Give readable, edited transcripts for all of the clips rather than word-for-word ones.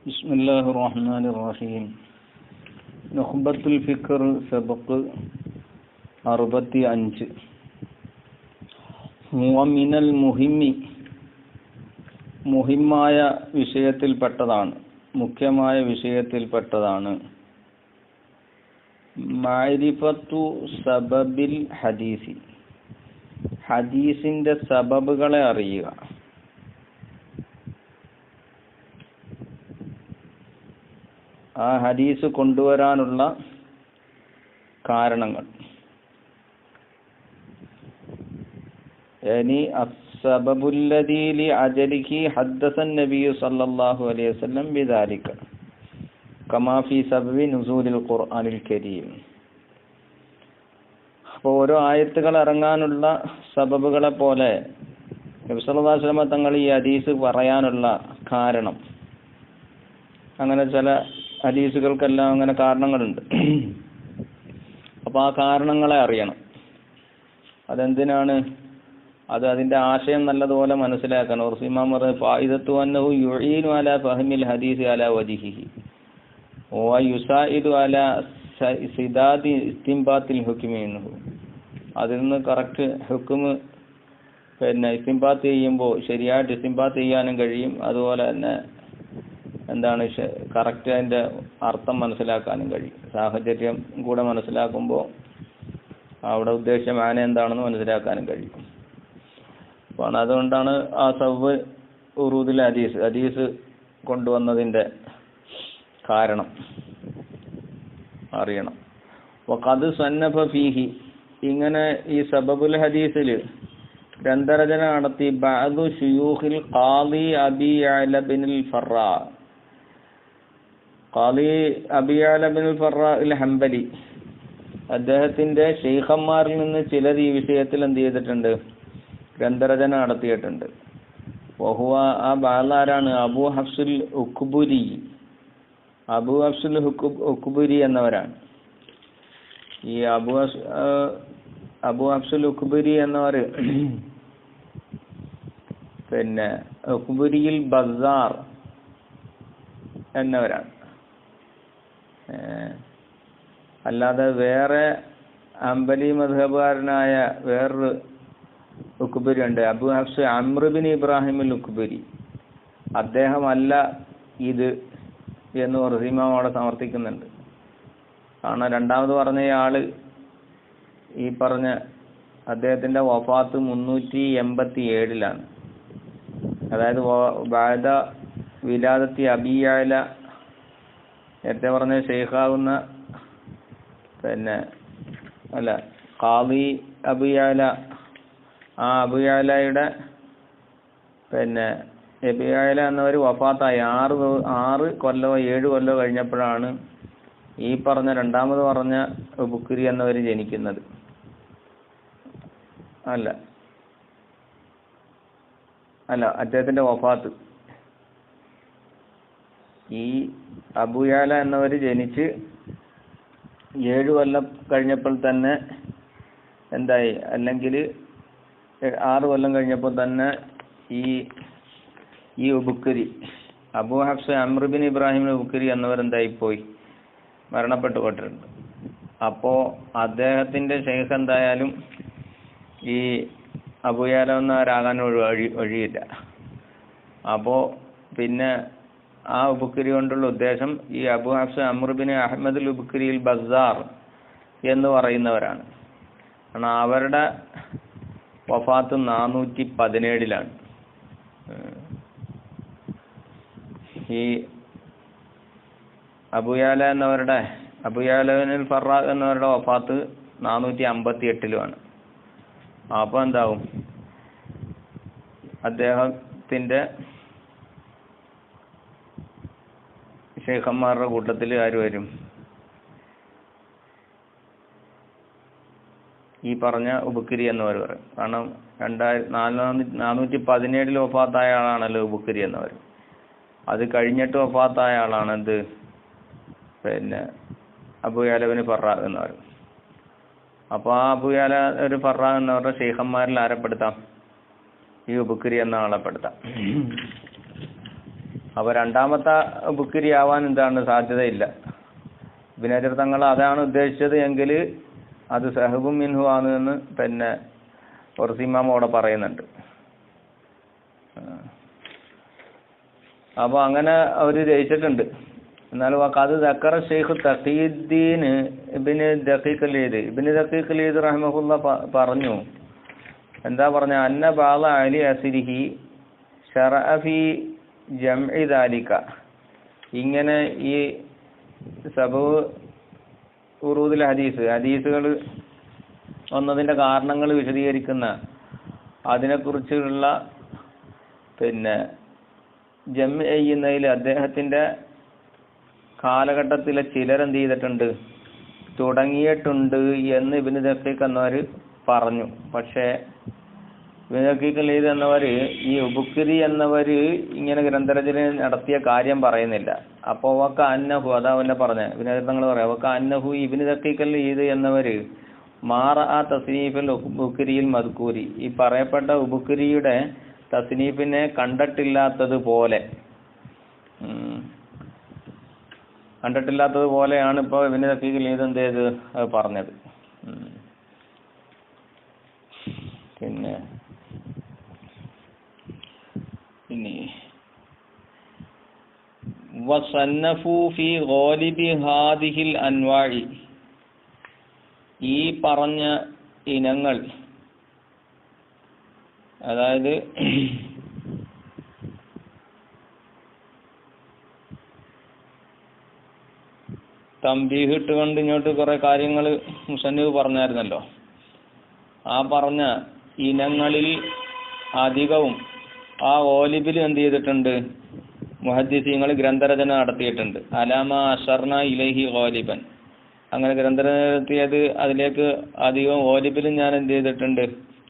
ബിസ്മില്ലാഹിർ റഹ്മാനിർ റഹീം. നുഖ്ബത്തുൽ ഫിക്ർ സബഖ് 65. മിനൽ മുഹിമ്മി, മുഹിമ്മായ വിഷയത്തിൽപ്പെട്ടതാണ്, മുഖ്യമായ വിഷയത്തിൽപ്പെട്ടതാണ്. മഅരിഫത്തു സബബിൽ ഹദീസി, ഹദീസിന്റെ സബബുകളെ അറിയുക. ആ ഹദീസ് കൊണ്ടുവരാനുള്ള കാരണങ്ങൾ. യാനി അസ്സബബുല്ലദീ ലിഅജലിഹി ഹദ്ദസൻ നബിയ്യു സല്ലല്ലാഹു അലൈഹി വസല്ലം ബിദാലിക കമാ ഫീ സബബി നുസൂലിൽ ഖുർആനിൽ കരീം. അപ്പോൾ ഓരോ ആയത്തുകൾ ഇറങ്ങാനുള്ള സബബുകളെ പോലെ നബി സല്ലല്ലാഹു അലൈഹി വസല്ലം തങ്ങൾ ഈ ഹദീസ് പറയാനുള്ള കാരണം, അങ്ങനെ ചില ഹദീസുകൾക്കെല്ലാം അങ്ങനെ കാരണങ്ങളുണ്ട്. അപ്പോൾ ആ കാരണങ്ങളെ അറിയണം. അതെന്തിനാണ്? അത് അതിന്റെ ആശയം നല്ലതുപോലെ മനസ്സിലാക്കണം. ഇമാം പറഞ്ഞു ഫായിദത്തു അന്നഹു യുഈനു അലാ ഫഹ്മിൽ ഹദീസ് അലാ വജ്ഹിഹി വ യുസായിദു അലാ സിദാദി ഇസ്തിംബാത്തിൽ ഹുക്മി മിൻഹു. അതിൽ നിന്ന് കറക്റ്റ് ഹുക്മ് ഇസ്തിംബാത്ത് ചെയ്യുമ്പോൾ ശരിയായിട്ട് ഇസ്തിംബാത്ത് ചെയ്യാനും കഴിയും. അതുപോലെ തന്നെ എന്താണ് കറക്റ്റ് അതിന്റെ അർത്ഥം മനസ്സിലാക്കാനും കഴിയും. സാഹചര്യം കൂടെ മനസ്സിലാക്കുമ്പോൾ അവിടെ ഉദ്ദേശിച്ച മാന എന്താണെന്ന് മനസ്സിലാക്കാനും കഴിയും. അപ്പോൾ അതുകൊണ്ടാണ് ആ സവ്വ് ഉറൂദിൽ ഹദീസ് കൊണ്ടുവന്നതിന്റെ കാരണം അറിയണം. വഖദ് സന്നഫ ഫീഹി, ഇങ്ങനെ ഈ സബബുൽ ഹദീസിൽ ഗ്രന്ഥരചന നടത്തി ബഅദു ശുയൂഖിൽ ഖാദി അബി യഅല ബിനുൽ ഫറാ, ഖാദി അബി യഅല ബിനുൽ ഫറാ അൽ ഹംബലി, അദ്ദേഹത്തിന്റെ ശൈഖന്മാരിൽ നിന്ന് ചിലർ ഈ വിഷയത്തിൽ എന്ത് ചെയ്തിട്ടുണ്ട്? ഗ്രന്ഥരചന നടത്തിയിട്ടുണ്ട്. വഹുവ, ആ ബാലാരാണ്? അബൂ ഹഫ്സുൽ ഉഖ്ബുരി, അബൂ ഹഫ്സുൽ ഉഖ്ബുരി എന്നവരാണ്. ഈ അബൂ ഹഫ്സുൽ ഉഖ്ബുരി എന്നവർ ഉഖ്ബുരിയിൽ ബസാർ എന്നവരാണ്. അല്ലാതെ വേറെ ഹംബലി മദ്ഹബുകാരനായ വേറൊരു ഉഖ്ബുരി ഉണ്ട്, Abu Hafs Amr bin Ibrahim ഉഖ്ബുരി. അദ്ദേഹമല്ല ഇത് എന്ന് ഇമാം അവിടെ സമർത്ഥിക്കുന്നുണ്ട്. കാരണം രണ്ടാമത് പറഞ്ഞ ആള് ഈ പറഞ്ഞ അദ്ദേഹത്തിന്റെ വഫാത്ത് 387 അതായത് ബഅദ വിലാദത്തി അബീ യഅല, നേരത്തെ പറഞ്ഞ ഷെയ്ഖാവുന്ന ഖാദി അബൂ യഅല, ആ അബൂ യഅലയുടെ അബൂ യഅല എന്നവർ വഫാത്തായി 6 കൊല്ലമോ 7 കൊല്ലമോ കഴിഞ്ഞപ്പോഴാണ് ഈ പറഞ്ഞ രണ്ടാമത് പറഞ്ഞ ബുഖരി എന്നവർ ജനിക്കുന്നത്. അല്ല അദ്ദേഹത്തിന്റെ വഫാത്ത്. ഈ അബൂ യഅല എന്നവർ ജനിച്ച് 7 കൊല്ലം കഴിഞ്ഞപ്പോൾ തന്നെ എന്തായി? അല്ലെങ്കിൽ 6 കൊല്ലം കഴിഞ്ഞപ്പോൾ തന്നെ ഈ Bukhari Abu Hafs Amr bin Ibrahim Bukhari എന്നവരെന്തായി പോയി? മരണപ്പെട്ടു പോയിട്ടുണ്ട്. അപ്പോ അദ്ദേഹത്തിന്റെ ശൈഖ് എന്തായാലും ഈ അബൂ യഅല എന്നവരാകാൻ വഴിയില്ല. അപ്പോ പിന്നെ ആ ബുഖരി കൊണ്ടുള്ള ഉദ്ദേശം ഈ Abu Hafs Amr bin Ahmad ബുഖരിയിൽ ബസാർ എന്ന് പറയുന്നവരാണ്. കാരണം അവരുടെ വഫാത്ത് 417 ഈ അബൂ യഅല ബിനുൽ ഫറാ എന്നവരുടെ വഫാത്ത് 458 അപ്പൊ എന്താവും? അദ്ദേഹത്തിന്റെ ശൈഖന്മാരുടെ കൂട്ടത്തിൽ ആര് വരും? ഈ പറഞ്ഞ ഉബുക്കരി എന്നവർ പറയും. കാരണം 417 വഫാത്തായ ആളാണല്ലോ ഉബുക്കരി എന്നവർ. അത് കഴിഞ്ഞിട്ട് വഫാത്തായ ആളാണ് എന്ത്? അബൂ യഅല ബിൻ ഫറാ എന്നവർ. അപ്പോൾ ആ അബൂ യഅല ഒരു ഫറാ എന്നവരുടെ ശൈഖന്മാരിൽ ആരെ പെടുത്താം? ഈ ഉബുക്കരി എന്ന ആളെ പെടുത്താം. അപ്പോൾ രണ്ടാമത്തെ ബുക്കിരി ആവാൻ എന്താണ് സാധ്യതയില്ല. ഇബ്നു ഹജർ തങ്ങൾ അതാണ് ഉദ്ദേശിച്ചത് എങ്കിൽ അത് സഹബും മിൻഹു ആണ് എന്ന് പിന്നെ ഇമാം അവിടെ പറയുന്നുണ്ട്. അപ്പോൾ അങ്ങനെ അവർ ജയിച്ചിട്ടുണ്ട്. എന്നാൽ വഖദ് ദക്കറ ശൈഖ് തഖീദ്ദീൻ ഇബ്നു ദഖീഖ് അൽ ഈദ് റഹിമഹുല്ലാഹ് പറഞ്ഞു. എന്താ പറഞ്ഞ അന്ന ബാല അലി അസ്രിഹി ശറഅ ഫി ജംഇ ദാലിക. ഇങ്ങനെ ഈ സബബ് ഉറൂദുൽ ഹദീസുകൾ വന്നതിൻ്റെ കാരണങ്ങൾ വിശദീകരിക്കുന്ന അതിനെക്കുറിച്ചുള്ള പിന്നെ ജംഇ ചെയ്യുന്നതിൽ അദ്ദേഹത്തിൻ്റെ കാലഘട്ടത്തിലെ ചിലരെന്ത് ചെയ്തിട്ടുണ്ട്, തുടങ്ങിയിട്ടുണ്ട് എന്ന് ഇബ്നു ദഖീഖ് എന്നവർ പറഞ്ഞു. പക്ഷേ ഇബ്നു ദഖീഖ് അൽ ഈദ് എന്നവർ ഈ ഉബുക്കിരി എന്നവർ ഇങ്ങനെ ഗ്രന്ഥരചന നടത്തിയ കാര്യം പറയുന്നില്ല. അപ്പോൾ വക്ക അന്നഹു, അതാ അവനെ പറഞ്ഞ ഇബ്നു ഹജർ തങ്ങൾ പറയാം, വക്ക അന്നഹു ഇബ്നു ദഖീഖ് അൽ ഈദ് എന്നവർ മാറ ആ തസ്നീഫിൽ ഉബുക്കിരിയിൽ മദ്കൂരി, ഈ പറയപ്പെട്ട ഉബുക്കിരിയുടെ തസ്നീഫിനെ കണ്ടിട്ടില്ലാത്തതുപോലെ പോലെയാണ് ഇപ്പോൾ ഇബ്നു ദഖീഖ് അൽ ഈദ് എന്ത് ചെയ്ത് അത് പറഞ്ഞത്. പിന്നെ വസന്നഫു ഫി ഗാലിബി ഹാദിഹിൽ അൻവാഇ, ഈ പറഞ്ഞ ഇനങ്ങൾ, അതായത് തംബീഹ് ഇട്ടുകൊണ്ട് ഇങ്ങോട്ട് കുറെ കാര്യങ്ങൾ മുസന്നിഫ് പറഞ്ഞായിരുന്നല്ലോ. ആ പറഞ്ഞ ഇനങ്ങളിൽ അധികവും ആ ഓലിബിൽ എന്ത് ചെയ്തിട്ടുണ്ട്, മുഹദ്ദിസീങ്ങൾ ഗ്രന്ഥരചന നടത്തിയിട്ടുണ്ട്. അലാമ അഷർന ഇലൈഹി ഗാലിബൻ, അങ്ങനെ ഗ്രന്ഥരചന നടത്തിയത് അതിലേക്ക് അധികവും ഓലിബിലും ഞാൻ എന്ത് ചെയ്തിട്ടുണ്ട്,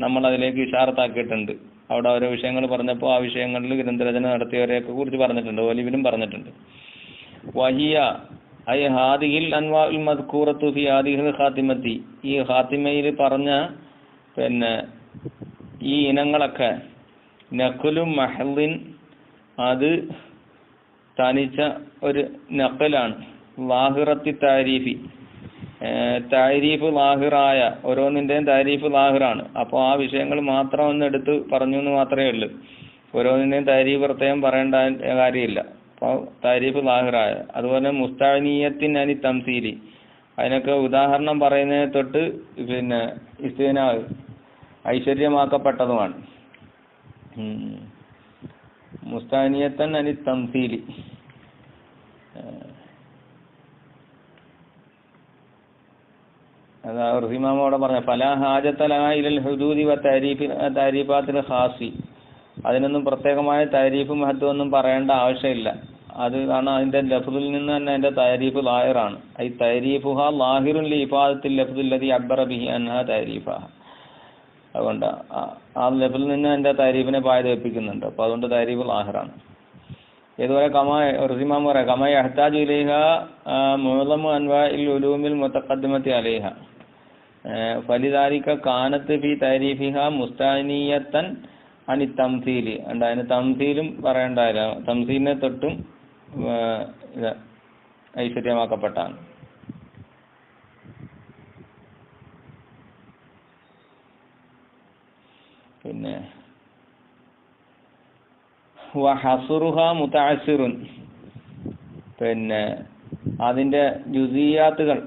നമ്മൾ അതിലേക്ക് ഇഷാറത്താക്കിയിട്ടുണ്ട്. അവിടെ ഓരോ വിഷയങ്ങൾ പറഞ്ഞപ്പോൾ ആ വിഷയങ്ങളിൽ ഗ്രന്ഥരചന നടത്തിയവരെയൊക്കെ കുറിച്ച് പറഞ്ഞിട്ടുണ്ട്, ഓലിബിലും പറഞ്ഞിട്ടുണ്ട്. വഹിയ ഐ ഹാദിഹിൽ അൻവാഉൽ മദ്കൂറത്തു ഫി ഹാദിഹിൽ ഖാത്തിമത്തി, ഈ ഖാത്തിമയിൽ പറഞ്ഞ പിന്നെ ഈ ഇനങ്ങളൊക്കെ നഖ്ലു മഹ്ലിൻ, അത് തനിച്ച ഒരു നഖലാണ്. ലാഹിറത്തി താരീഫി, താരീഫ് ലാഹിറായ, ഓരോന്നിൻ്റെയും താരീഫ് ലാഹിറാണ്. അപ്പോൾ ആ വിഷയങ്ങൾ മാത്രം ഒന്ന് എടുത്ത് പറഞ്ഞു എന്ന് മാത്രമേ ഉള്ളൂ. ഓരോന്നിൻ്റെയും താരീഫ് പ്രത്യേകം പറയേണ്ട കാര്യമില്ല. അപ്പോൾ താരീഫ് ലാഹിറായ. അതുപോലെ മുസ്താനിയത്തിൻ അനി തംസീലി, അതിനൊക്കെ ഉദാഹരണം പറയുന്നതിനെ തൊട്ട് പിന്നെ ഇസ്തിനാ ഐശ്വര്യമാക്കപ്പെട്ടതുമാണ്. മുസ്താനിയത്തൻ അനി തംസീലി, അതാ ഇമാമോടെ പറഞ്ഞ ഫലാ ഹാജത്തലാ ഇലൽ ഹുദൂദി വ താരീഫാത്തിൽ ഖാസി, അതിനൊന്നും പ്രത്യേകമായ താരീഫ് മഹത്വം ഒന്നും പറയേണ്ട ആവശ്യമില്ല. അത് കാരണം അതിൻ്റെ ലഫ്ദിൽ നിന്ന് തന്നെ അതിൻ്റെ താരീഫ് ലാഹിറാണ്. ഐ താരീഫുഹ ലാഹിറുൻ ലി ഇഫാദത്തിൽ ലഫ്ദിൽ ലദി അബ്ബറ ബിഹി അൻഹാ താരീഫഹ. അതുകൊണ്ട് ആ ലഫ്ദിൽ നിന്ന് അതിൻ്റെ താരീഫിനെ പായതേൽപ്പിക്കുന്നുണ്ട്. അപ്പോൾ അതുകൊണ്ട് താരീഫ് ലാഹിറാണ്. ഇതുപോലെ ഇമാം പറയാം കമാ യഹ്താജു ഇലൈഹ മുഅ്ളമു അൻവാഇൽ ഉലൂമിൽ മുതഖദ്ദിമത്തി അലൈഹ ഫലിദാലിക കാനത്ത് ഫി താരീഫിഹ മുസ്താനിയത്തൻ അനി തംസീലി. അതിന് തംസീലും പറയേണ്ടതില്ല, തംസീലിനെ തൊട്ടും ഐശ്വര്യമാക്കപ്പെട്ടാണ്. പിന്നെ വഹസുറുഹ മുതഅസ്സിറുൻ, പിന്നെ അതിൻ്റെ ജുസിയാത്തുകൾ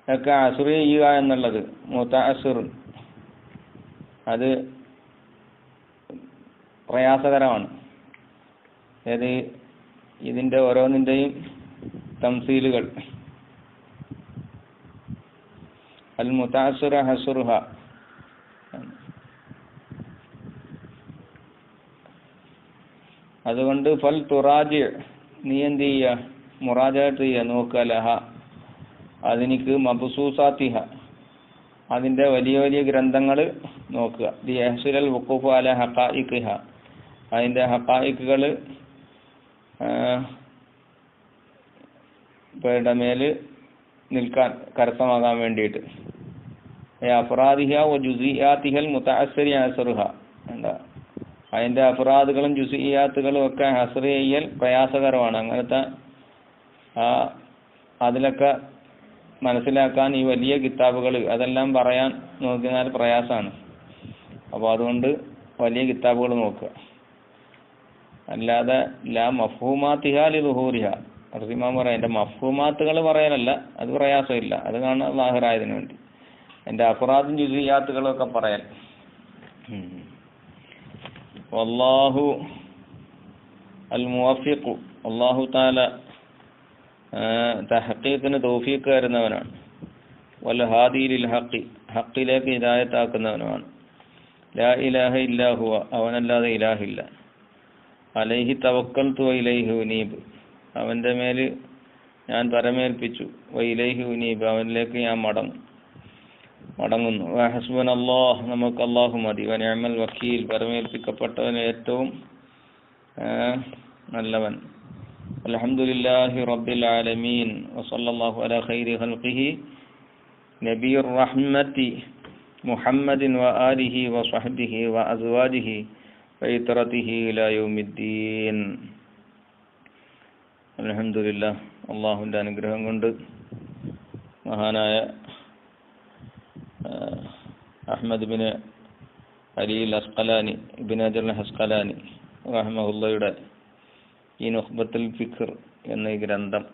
ഒക്കെ അസുർ ചെയ്യുക എന്നുള്ളത് മുതഅസ്സിറുൻ, അത് പ്രയാസകരമാണ്. അതായത് ഇതിൻ്റെ ഓരോന്നിൻ്റെയും തംസീലുകൾ അൽ മുതഅസ്സിറ ഹസുറുഹ. അതുകൊണ്ട് ഫൽ തുറാജി, നീ എന്ത് ചെയ്യുക, മുറാജഅത്ത് ചെയ്യുക, നോക്കുക, ലഹ അതിനിക്ക് മബ്സൂസാത്തിഹ, അതിൻ്റെ വലിയ വലിയ ഗ്രന്ഥങ്ങൾ നോക്കുക. ദി യഹ്സുലൽ വുഖൂഫു അല ഹഖായിഖിഹ, അതിൻ്റെ ഹഖായിഖുകൾ മേൽ നിൽക്കാൻ കരസ്ഥമാകാൻ വേണ്ടിയിട്ട്. അഫ്രാദിഹ വ ജുസിയാത്തിഹൽ മുതഅസ്സിരി അസ്റുഹ, എന്താ അതിൻ്റെ അഫ്റാദുകളും ജുസിയാത്തുകളും ഒക്കെ ഹസ്ർ ചെയ്യൽ പ്രയാസകരമാണ്. അങ്ങനത്തെ അതിലൊക്കെ മനസ്സിലാക്കാൻ ഈ വലിയ കിതാബുകൾ അതെല്ലാം പറയാൻ നോക്കിയാൽ പ്രയാസമാണ്. അപ്പോൾ അതുകൊണ്ട് വലിയ കിതാബുകൾ നോക്കുക. അല്ലാതെ ലാ മഫ്ഹൂമാത്തിഹ ലിദുഹൂരിഹ റഹിമാൻ പറയാം, എൻ്റെ മഫ്ഹൂമാത്തുകൾ പറയാനല്ല, അത് പ്രയാസമില്ല, അത് കാണാൻ ലാഹിറായതിനു വേണ്ടി. എൻ്റെ അഫ്റാദും ജുസിയാത്തുകളും ഒക്കെ പറയാൻ. വല്ലാഹു അൽ മുവഫിഖു, അല്ലാഹു തആല തഹ്ഖീഖിന് തൗഫീഖ് തരുന്നവനാണ്. വൽ ഹാദി ലിൽ ഹഖ്, ഹഖിലേക്ക് ഹിദായത്താക്കുന്നവനുമാണ്. ലാ ഇലാഹ ഇല്ലാ ഹുവ, അവനല്ലാതെ ഇലാഹില്ല. അലൈഹി തവക്കൽതു വ ഇലൈഹി ഉനീബ്, അവൻ്റെ മേൽ ഞാൻ പരമേൽപ്പിച്ചു. വ ഇലൈഹി ഉനീബ്, അവനിലേക്ക് ഞാൻ മടങ്ങുന്നു. വ ഹസ്ബുനല്ലാഹ്, നമുക്ക് അല്ലാഹു മതി. വ നിഅമൽ വക്കീൽ, പരമേൽപ്പിക്കപ്പെട്ടവൻ ഏറ്റവും നല്ലവൻ. അൽഹംദുലില്ലാഹി റബ്ബിൽ ആലമീൻ വസല്ലല്ലാഹു അലാ ഖൈരി ഖൽഖിഹി നബിയുർ റഹ്മത്തി മുഹമ്മദിൻ വ ആലിഹി വ സ്വഹ്ബിഹി വ അസ്വാജിഹി വ ഇത്രതിഹി ഇലാ യൗമിദ്ദീൻ. അൽഹംദുലില്ലാഹ്, അല്ലാഹുവിൻ്റെ അനുഗ്രഹം കൊണ്ട് മഹാനായ Ahmad bin Ali Asqalani Ibnu ഹജർ അസ്ഖലാനി റഹ്മഹുള്ളയുടെ ഈ നുഖ്ബത്തുൽ ഫിക്ർ എന്ന ഈ ഗ്രന്ഥം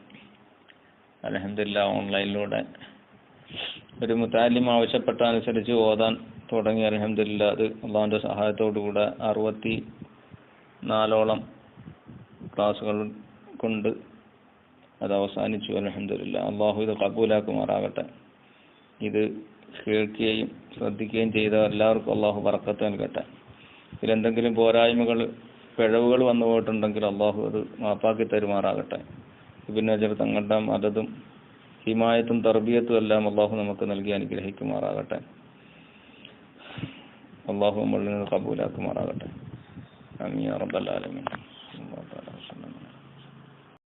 അൽഹംദുലില്ലാഹ് ഓൺലൈനിലൂടെ ഒരു മുതഅല്ലിം ആവശ്യപ്പെട്ട അനുസരിച്ച് ഓതാൻ തുടങ്ങി. അൽഹംദുലില്ലാഹ് അത് അള്ളാഹുവിൻ്റെ സഹായത്തോടുകൂടെ 64ഓളം ക്ലാസ്സുകൾ കൊണ്ട് അത് അവസാനിച്ചു. അൽഹംദുലില്ലാഹ്, അള്ളാഹു ഇത് ഖബൂലാക്കുമാറാകട്ടെ. ഇത് കേൾക്കുകയും ശ്രദ്ധിക്കുകയും ചെയ്ത എല്ലാവർക്കും അള്ളാഹു ബറക്കത്ത് നൽകട്ടെ. ഇതിലെന്തെങ്കിലും പോരായ്മകൾ പിഴവുകൾ വന്നു പോയിട്ടുണ്ടെങ്കിൽ അള്ളാഹു അത് മാപ്പാക്കി തരുമാറാകട്ടെ. ഇബ്നു ഹജർ തങ്ങളുടെ മദതും ഹിമായത്തും തർബിയത്തും എല്ലാം അള്ളാഹു നമുക്ക് നൽകി അനുഗ്രഹിക്കുമാറാകട്ടെ. അള്ളാഹു നമ്മളിൽ നിന്ന് ഖബൂലാക്കുമാറാകട്ടെ. ആമീൻ യാ റബ്ബൽ ആലമീൻ.